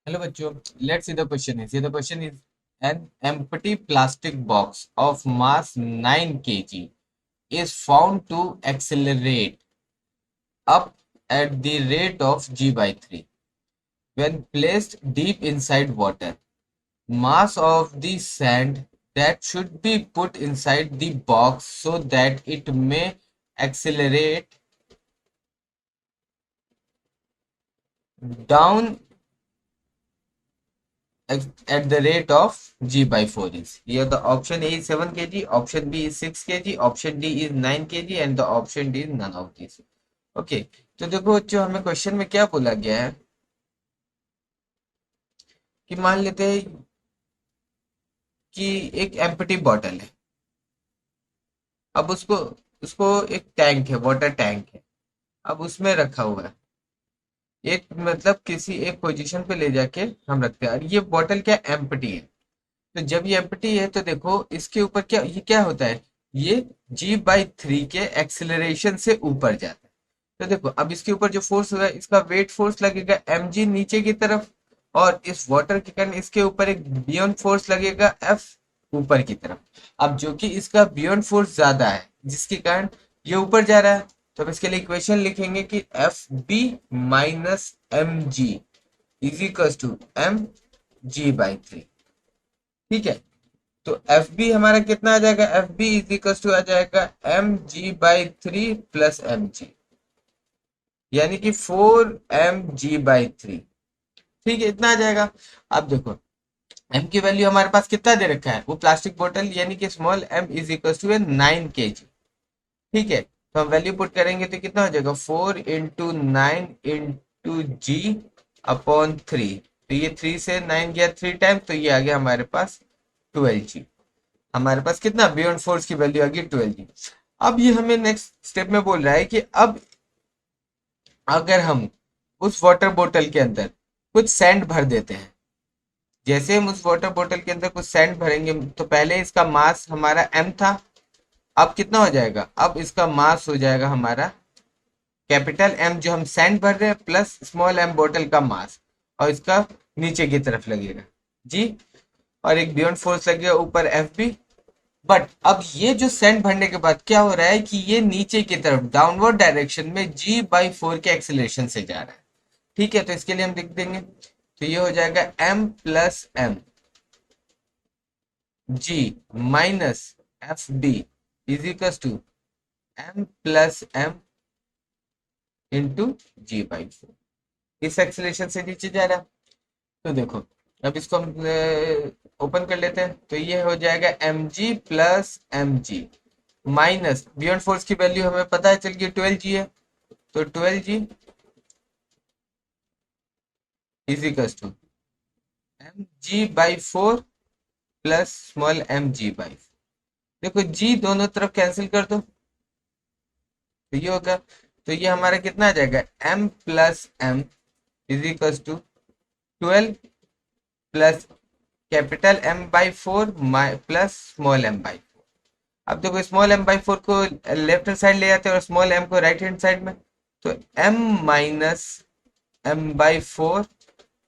Hello बच्चों, let's see the question is. Here the question is an empty plastic box of mass 9 kg is found to accelerate up at the rate of g by 3 when placed deep inside water. Mass of the sand that should be put inside the box so that it may accelerate down at the rate of g by 4 is. Here the option A is 7 kg, option B is 6 kg, option D is 9 kg and the option D is none of these. Okay, तो देखो जो हमें question में क्या बोला गया है कि मान लेते हैं कि एक एम्प्टी बॉटल है। अब उसको उसको एक टैंक है, वाटर टैंक है। अब उसमें रखा हुआ है एक, मतलब किसी एक पोजीशन पे ले जाके हम रखते हैं और ये बॉटल क्या एम्प्टी है। तो जब ये एम्प्टी है तो देखो इसके ऊपर क्या, ये क्या होता है, ये जी बाई 3 के एक्सिलरेशन से ऊपर जाता है। तो देखो अब इसके ऊपर जो फोर्स होगा, इसका वेट फोर्स लगेगा एम जी नीचे की तरफ, और इस वाटर के कारण इसके ऊपर एक बियॉन्ड फोर्स लगेगा एफ ऊपर की तरफ। अब जो कि इसका बियॉन्ड फोर्स ज्यादा है जिसके कारण ये ऊपर जा रहा है, तो अब इसके लिए इक्वेशन लिखेंगे कि F B minus M G is equal to M G by 3। ठीक है, तो एफ बी हमारा कितना आ जाएगा, F B is equal to आ जाएगा M G by 3 plus M G, यानी कि 4 mg/3। ठीक है, इतना आ जाएगा। अब देखो एम की वैल्यू हमारे पास कितना दे रखा है, वो प्लास्टिक बोतल यानी कि small M is equal to 9 kg। ठीक है, तो हम वैल्यू पुट करेंगे तो कितना हो जाएगा, 4 × 9 × g/3। तो ये 3 से 9 गया 3 टाइम, तो ये आ गया हमारे पास 12 g। हमारे पास कितना बियॉन्ड फोर्स की वैल्यू आ गई 12 g। अब ये हमें नेक्स्ट स्टेप में बोल रहा है कि अब अगर हम उस वाटर बोतल के अंदर कुछ सैंड भर देते हैं, जैसे हम उस वाटर बोतल के अंदर कुछ सैंड भरेंगे तो पहले इसका मास हमारा m था, अब कितना हो जाएगा, अब इसका मास हो जाएगा हमारा कैपिटल M जो हम सैंड भर रहे हैं प्लस स्मॉल m बोतल का मास, और इसका नीचे की तरफ लगेगा जी, और एक बियॉन्ड फोर्स लगेगा ऊपर एफ बी। बट अब ये जो सैंड भरने के बाद क्या हो रहा है कि ये नीचे की तरफ डाउनवर्ड डायरेक्शन में जी बाई 4 के एक्सेलरेशन से जा रहा है। ठीक है, तो इसके लिए हम लिख देंगे, तो ये हो जाएगा m plus M G minus F B is equal to m plus M into G by 4। इस एक्सेलरेशन से नीचे जा रहा है। तो देखो अब इसको हम ओपन कर लेते हैं, तो ये हो जाएगा M G plus M G minus buoyant force की वैल्यू हमें पता है चल गई 12 g है, तो 12 g is equal to M G by 4 plus small M G by 4। देखो जी दोनों तरफ कैंसिल कर दो, तो ये होगा, तो ये हमारा कितना आ जाएगा, m plus M is equal to 12 plus capital M by 4 plus small m by 4। अब देखो स्मॉल m बाई 4 को लेफ्ट हैंड साइड ले जाते हैं और स्मॉल m को राइट हैंड साइड में, तो m minus m by 4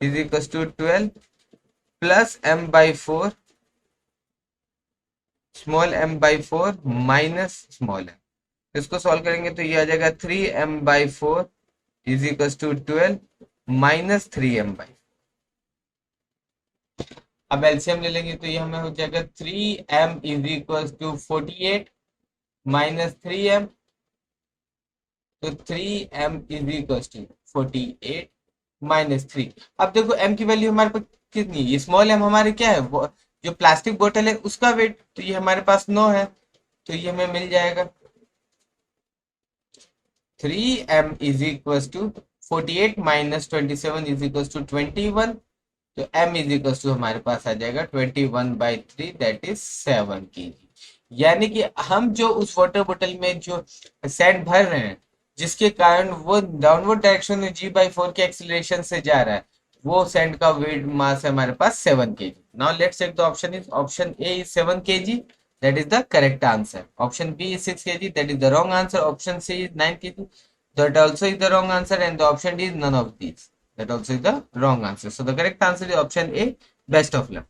is equal to 12 plus m by 4 small m by 4 minus small m। इसको सॉल्व करेंगे तो ये आ जाएगा 3m/4 is equal to 12 minus 3m/4। अब एलसीएम ले लेंगे तो ये हमें हो जाएगा 3m is equal to 48 minus 3m, तो 3m is equal to 48 minus 3। अब देखो m की वैल्यू हमारे पास कितनी है, ये स्मॉल m हमारे क्या है, वो जो प्लास्टिक बोतल है उसका वेट, तो ये हमारे पास 9 है, तो ये हमें मिल जाएगा 3m is equal to 48 minus 27 is equal to 21, तो m इज इक्वल टू हमारे पास आ जाएगा 21/3 दैट इज 7 kg। यानी कि हम जो उस वाटर बोतल में जो सैंड भर रहे हैं जिसके कारण वो डाउनवर्ड डायरेक्शन में जी बाई 4 के एक्सीलरेशन से जा रहा है, वो सैंड का वेट मास है हमारे पास 7 kg। Now let's check the option is, option A is 7 kg, that is the correct answer. Option B is 6 kg, that is the wrong answer. Option C is 9 kg, that also is the wrong answer, and the option D is none of these. That also is the wrong answer. So the correct answer is option A. Best of luck.